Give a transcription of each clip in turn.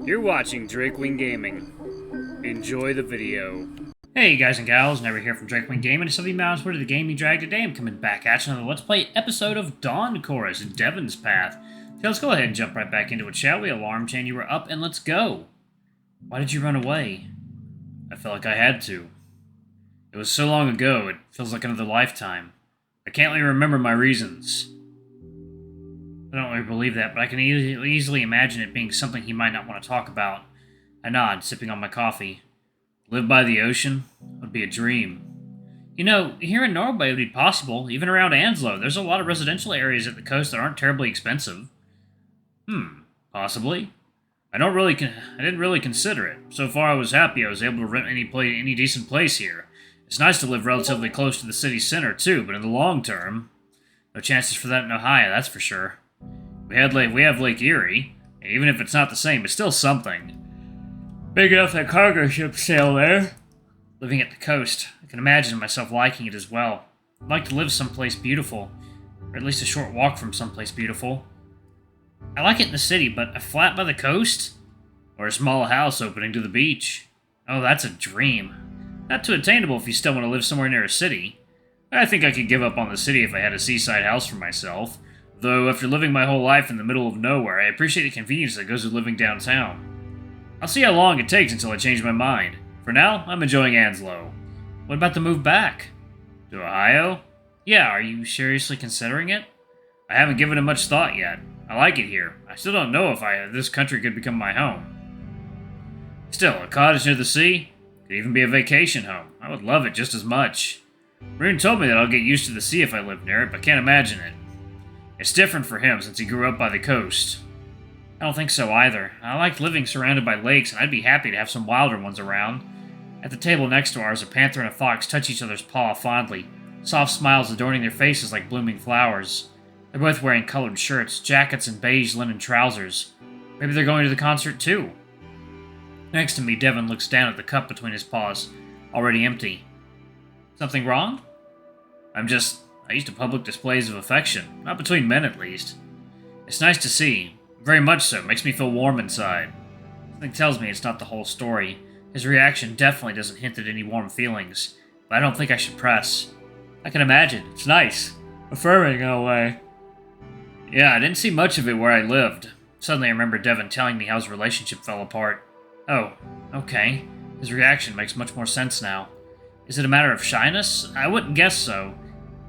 You're watching Drakewing Gaming. Enjoy the video. Hey guys and gals, Never here from Drakewing Gaming. It's something mouse word of the gaming drag. Today I'm coming back at you on the Let's Play episode of Dawn Chorus in Devon's Path. So let's go ahead and jump right back into it, shall we? Alarm chain, you were up and let's go. Why did you run away? I felt like I had to. It was so long ago, it feels like another lifetime. I can't really remember my reasons. I don't really believe that, but I can easily imagine it being something he might not want to talk about. I nod, sipping on my coffee. Live by the ocean would be a dream. You know, here in Norway it would be possible, even around Anslo. There's a lot of residential areas at the coast that aren't terribly expensive. Possibly. I didn't really consider it. So far I was happy I was able to rent any decent place here. It's nice to live relatively close to the city center too, but in the long term, no chances for that in Ohio, that's for sure. We have Lake Erie, and even if it's not the same, it's still something. Big enough that cargo ships sail there. Living at the coast, I can imagine myself liking it as well. I'd like to live someplace beautiful, or at least a short walk from someplace beautiful. I like it in the city, but a flat by the coast? Or a small house opening to the beach? Oh, that's a dream. Not too attainable if you still want to live somewhere near a city. I think I could give up on the city if I had a seaside house for myself. Though, after living my whole life in the middle of nowhere, I appreciate the convenience that goes with living downtown. I'll see how long it takes until I change my mind. For now, I'm enjoying Anslo. What about the move back? To Ohio? Yeah, are you seriously considering it? I haven't given it much thought yet. I like it here. I still don't know if this country could become my home. Still, a cottage near the sea? Could even be a vacation home. I would love it just as much. Rune told me that I'll get used to the sea if I live near it, but can't imagine it. It's different for him since he grew up by the coast. I don't think so either. I like living surrounded by lakes, and I'd be happy to have some wilder ones around. At the table next to ours, a panther and a fox touch each other's paw fondly, soft smiles adorning their faces like blooming flowers. They're both wearing colored shirts, jackets, and beige linen trousers. Maybe they're going to the concert too. Next to me, Devon looks down at the cup between his paws, already empty. Something wrong? I used to public displays of affection, not between men at least. It's nice to see, very much so, makes me feel warm inside. Something tells me it's not the whole story. His reaction definitely doesn't hint at any warm feelings, but I don't think I should press. I can imagine, it's nice. Affirming in a way. Yeah, I didn't see much of it where I lived. Suddenly I remember Devon telling me how his relationship fell apart. Oh, okay. His reaction makes much more sense now. Is it a matter of shyness? I wouldn't guess so.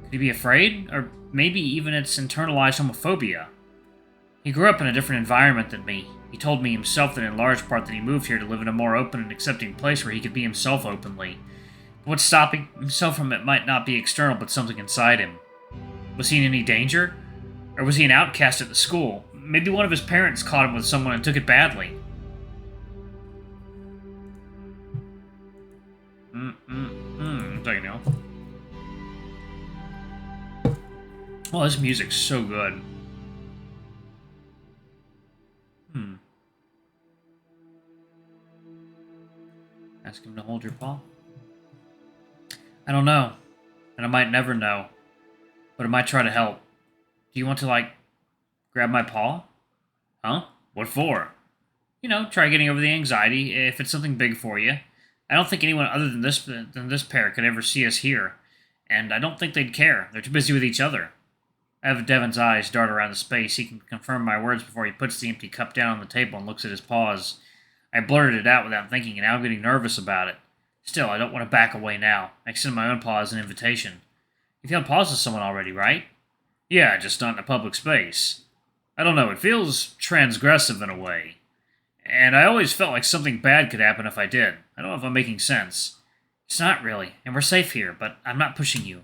Could he be afraid? Or maybe even it's internalized homophobia? He grew up in a different environment than me. He told me himself that in large part that he moved here to live in a more open and accepting place where he could be himself openly. But what's stopping himself from it might not be external but something inside him. Was he in any danger? Or was he an outcast at the school? Maybe one of his parents caught him with someone and took it badly. Don't you know? Oh, this music's so good. Ask him to hold your paw? I don't know. And I might never know. But I might try to help. Do you want to, grab my paw? Huh? What for? You know, try getting over the anxiety, if it's something big for you. I don't think anyone other than this pair could ever see us here. And I don't think they'd care. They're too busy with each other. I have Devon's eyes dart around the space. He can confirm my words before he puts the empty cup down on the table and looks at his paws. I blurted it out without thinking, and now I'm getting nervous about it. Still, I don't want to back away now. I extend my own paw as an invitation. You've held paws with someone already, right? Yeah, just not in a public space. I don't know, it feels transgressive in a way. And I always felt like something bad could happen if I did. I don't know if I'm making sense. It's not really, and we're safe here, but I'm not pushing you.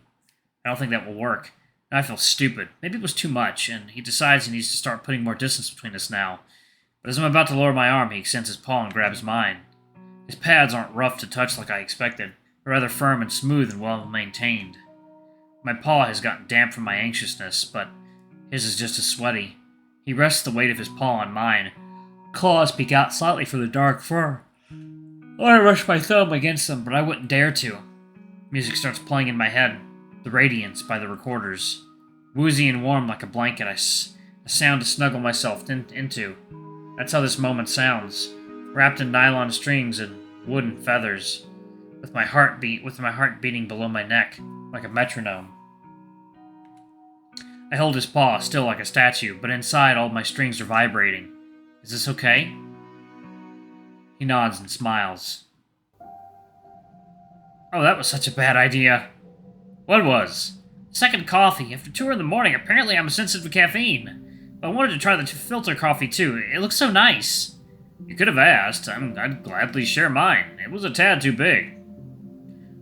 I don't think that will work. Now I feel stupid. Maybe it was too much, and he decides he needs to start putting more distance between us now. But as I'm about to lower my arm, he extends his paw and grabs mine. His pads aren't rough to touch like I expected, but rather firm and smooth and well-maintained. My paw has gotten damp from my anxiousness, but his is just as sweaty. He rests the weight of his paw on mine. Claws peek out slightly from the dark fur. I want to rush my thumb against them, but I wouldn't dare to. Music starts playing in my head. The Radiance by the Recorders. Woozy and warm like a blanket, a sound to snuggle myself into. That's how this moment sounds. wrapped in nylon strings and wooden feathers, with my heart beating below my neck, like a metronome. I hold his paw, still like a statue, but inside all my strings are vibrating. Is this okay? He nods and smiles. Oh, that was such a bad idea. What was? Second coffee. After 2 in the morning, apparently I'm sensitive to caffeine. But I wanted to try the filter coffee too. It looks so nice. You could have asked. I'd gladly share mine. It was a tad too big.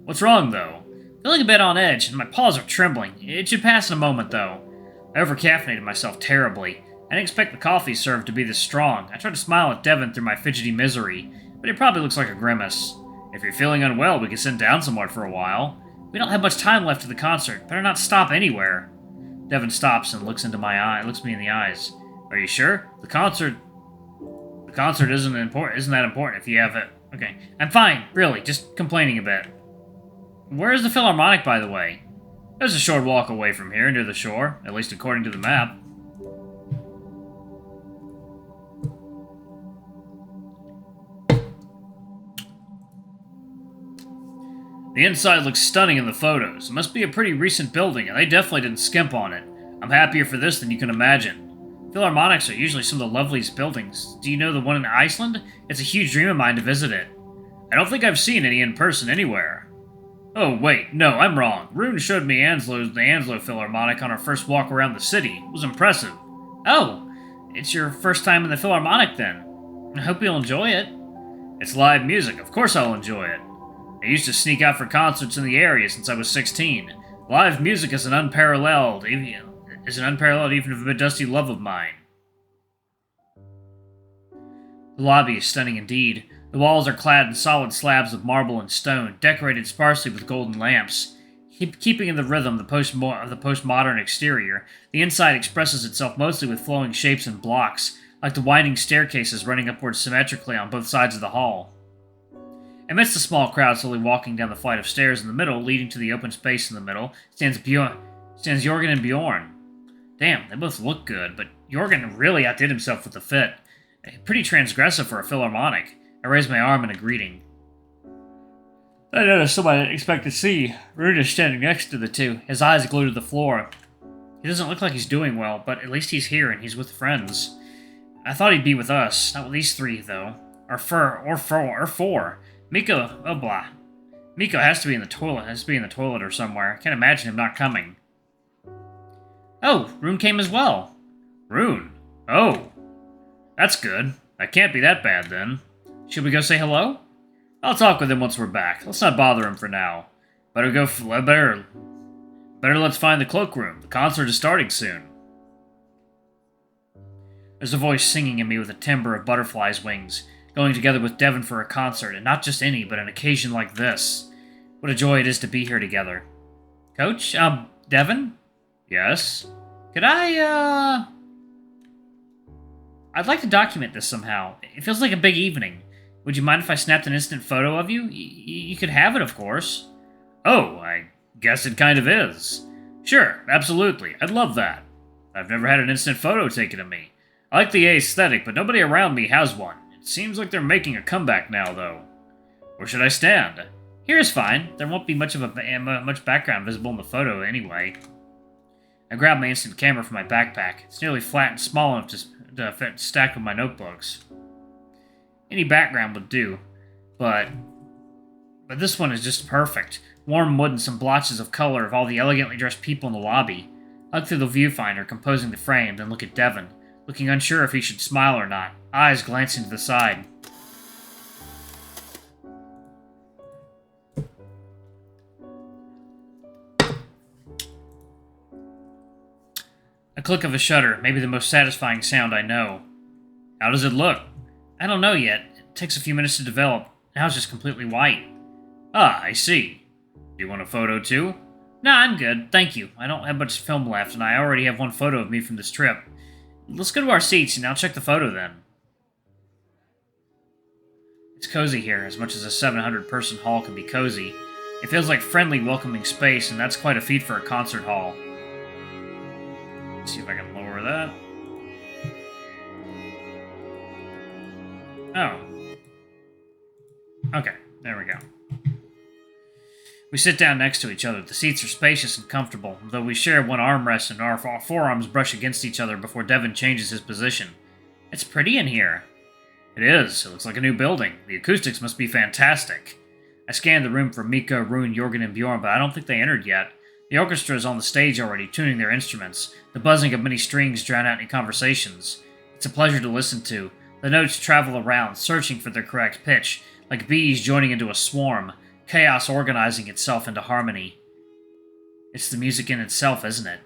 What's wrong, though? Feeling a bit on edge, and my paws are trembling. It should pass in a moment, though. I overcaffeinated myself terribly. I didn't expect the coffee served to be this strong. I tried to smile at Devon through my fidgety misery, but it probably looks like a grimace. If you're feeling unwell, we can sit down somewhat for a while. We don't have much time left of the concert. Better not stop anywhere. Devon stops and looks me in the eyes. Are you sure? The concert isn't that important if you have it. Okay. I'm fine, really, just complaining a bit. Where is the Philharmonic, by the way? There's a short walk away from here, near the shore, at least according to the map. The inside looks stunning in the photos. It must be a pretty recent building, and they definitely didn't skimp on it. I'm happier for this than you can imagine. Philharmonics are usually some of the loveliest buildings. Do you know the one in Iceland? It's a huge dream of mine to visit it. I don't think I've seen any in person anywhere. Oh, wait, no, I'm wrong. Rune showed me the Anslo Philharmonic on our first walk around the city. It was impressive. Oh, it's your first time in the Philharmonic, then. I hope you'll enjoy it. It's live music. Of course I'll enjoy it. I used to sneak out for concerts in the area since I was 16. Live music is an unparalleled even of a dusty love of mine. The lobby is stunning indeed. The walls are clad in solid slabs of marble and stone, decorated sparsely with golden lamps. Keeping in the rhythm of the postmodern exterior, the inside expresses itself mostly with flowing shapes and blocks, like the winding staircases running upwards symmetrically on both sides of the hall. Amidst the small crowd slowly walking down the flight of stairs in the middle, leading to the open space in the middle, stands Jorgen and Bjorn. Damn, they both look good, but Jorgen really outdid himself with the fit. Pretty transgressive for a Philharmonic. I raise my arm in a greeting. I noticed someone I didn't expect to see. Rune is standing next to the two, his eyes glued to the floor. He doesn't look like he's doing well, but at least he's here and he's with friends. I thought he'd be with us, not with these three, though. Or four. Miko, oh blah. Miko has to be in the toilet or somewhere. I can't imagine him not coming. Oh, Rune came as well. Rune? Oh. That's good. That can't be that bad, then. Should we go say hello? I'll talk with him once we're back. Let's not bother him for now. Better let's find the cloakroom. The concert is starting soon. There's a voice singing in me with a timbre of butterflies' wings, going together with Devon for a concert, and not just any, but an occasion like this. What a joy it is to be here together. Coach? Devon? Yes? Could I'd like to document this somehow. It feels like a big evening. Would you mind if I snapped an instant photo of you? You could have it, of course. Oh, I guess it kind of is. Sure, absolutely. I'd love that. I've never had an instant photo taken of me. I like the aesthetic, but nobody around me has one. It seems like they're making a comeback now, though. Where should I stand? Here is fine. There won't be much background visible in the photo anyway. I grab my instant camera from my backpack. It's nearly flat and small enough to fit stacked with my notebooks. Any background would do, but this one is just perfect. Warm wood and some blotches of color of all the elegantly dressed people in the lobby. I look through the viewfinder, composing the frame, then look at Devon, looking unsure if he should smile or not, eyes glancing to the side. A click of a shutter, maybe the most satisfying sound I know. How does it look? I don't know yet. It takes a few minutes to develop. Now it's just completely white. Ah, I see. Do you want a photo too? Nah, I'm good, thank you. I don't have much film left, and I already have one photo of me from this trip. Let's go to our seats, and I'll check the photo then. It's cozy here, as much as a 700-person hall can be cozy. It feels like friendly, welcoming space, and that's quite a feat for a concert hall. Let's see if I can lower that. Oh. Okay, there we go. We sit down next to each other. The seats are spacious and comfortable, though we share one armrest and our forearms brush against each other before Devon changes his position. It's pretty in here. It is. It looks like a new building. The acoustics must be fantastic. I scanned the room for Mika, Rune, Jorgen, and Bjorn, but I don't think they entered yet. The orchestra is on the stage already, tuning their instruments. The buzzing of many strings drown out any conversations. It's a pleasure to listen to. The notes travel around, searching for their correct pitch, like bees joining into a swarm, chaos organizing itself into harmony. It's the music in itself, isn't it?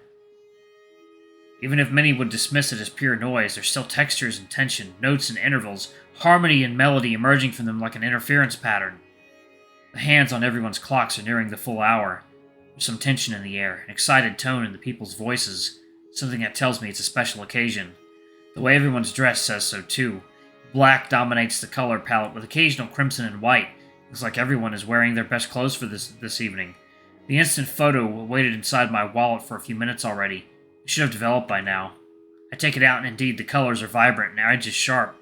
Even if many would dismiss it as pure noise, there's still textures and tension, notes and intervals, harmony and melody emerging from them like an interference pattern. The hands on everyone's clocks are nearing the full hour. There's some tension in the air, an excited tone in the people's voices, something that tells me it's a special occasion. The way everyone's dressed says so too. Black dominates the color palette with occasional crimson and white. Looks like everyone is wearing their best clothes for this evening. The instant photo waited inside my wallet for a few minutes already. It should have developed by now. I take it out and indeed the colors are vibrant and the edge is sharp.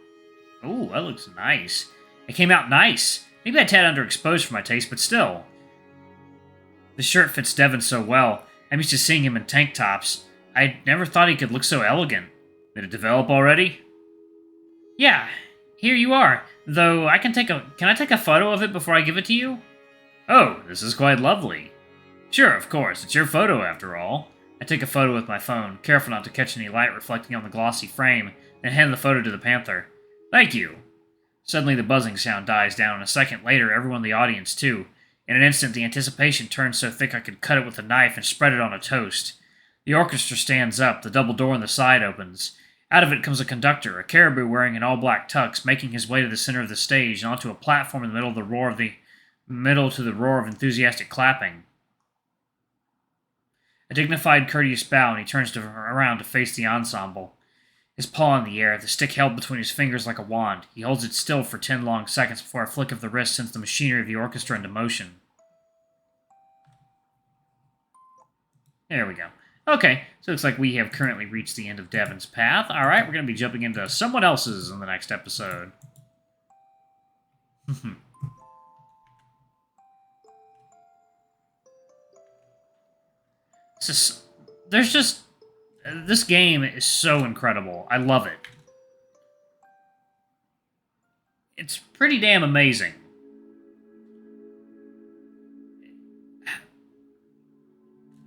Ooh, that looks nice. It came out nice. Maybe a tad underexposed for my taste, but still. The shirt fits Devon so well. I'm used to seeing him in tank tops. I never thought he could look so elegant. Did it develop already? Yeah, here you are. Though can I take a photo of it before I give it to you? Oh, this is quite lovely. Sure, of course. It's your photo after all. I take a photo with my phone, careful not to catch any light reflecting on the glossy frame, then hand the photo to the panther. Thank you. Suddenly the buzzing sound dies down, and a second later everyone in the audience too. In an instant the anticipation turns so thick I could cut it with a knife and spread it on a toast. The orchestra stands up, the double door on the side opens. Out of it comes a conductor, a caribou wearing an all-black tux, making his way to the center of the stage and onto a platform in the middle to the roar of enthusiastic clapping. A dignified, courteous bow, and he turns around to face the ensemble. His paw in the air, the stick held between his fingers like a wand. He holds it still for 10 long seconds before a flick of the wrist sends the machinery of the orchestra into motion. There we go. Okay, so it looks like we have currently reached the end of Devon's path. Alright, we're going to be jumping into someone else's in the next episode. This game is so incredible. I love it. It's pretty damn amazing.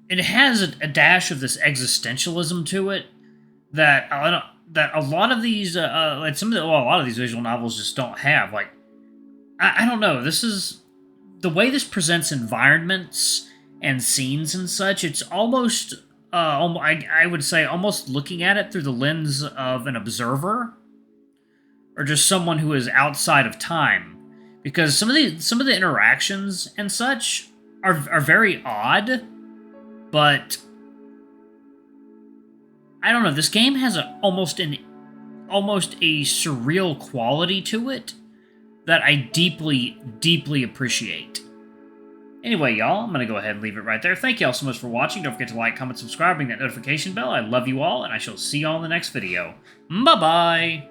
It has a dash of this existentialism to it that a lot of these a lot of these visual novels just don't have. Like, I don't know. This is the way this presents environments and scenes and such. It's almost I would say almost looking at it through the lens of an observer or just someone who is outside of time, because some of the interactions and such are very odd. But I don't know. This game has almost a surreal quality to it that I deeply, deeply appreciate. Anyway, y'all, I'm going to go ahead and leave it right there. Thank y'all so much for watching. Don't forget to like, comment, subscribe, ring that notification bell. I love you all, and I shall see y'all in the next video. Bye-bye!